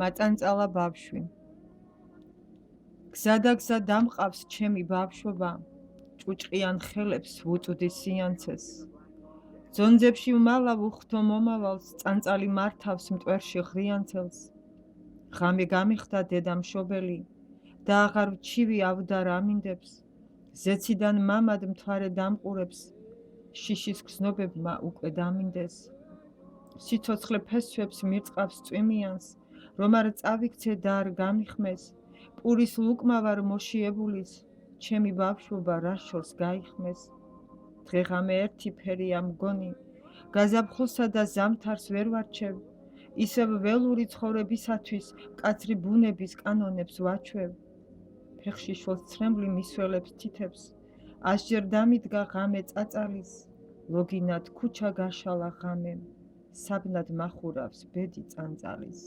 მაწანწალა ბავშვი. გზადაგზა დამყავს ჩემი ბავშვობა, ჭუჭყიან ხელებს ვუწვდი სიანცეს. ძონძებში ვმალავ უხთო მომავალს, წანწალი მართავს მტვერში ღრიანცელს. ღამე გამიხდა დედა მშობელი და აღარ ვჩივი ავდარ ამინდებს. ზეციდან მამად მთვარე დამყურებს, შიშის გზნობებმა უკვე დამინდეს. სიცოცხლე ფესვებს მირწყავს წვიმიანს, რომ არ წავიქცე და არ გამიხმეს. პურის ლუკმა ვარ მოშიებულის, ჩემი ბავშვობა რა შორს გაიხმეს. დღეღამე ერთი ფერია მგონი, გაზაფხულსა და ზამთარს ვერ ვარჩევ. ისევ ველური ცხოვრებისათვის მკაცრი ბუნების კანონებს ვაჩვევ. ფეხში შვილს ცრემლი მისველებს თითებს, ასჯერ დამიდგა ღამე წაწალის. ლოგინად ქუჩა გაშალა ღამემ, საბნად მახურავს ბედი წანწალის.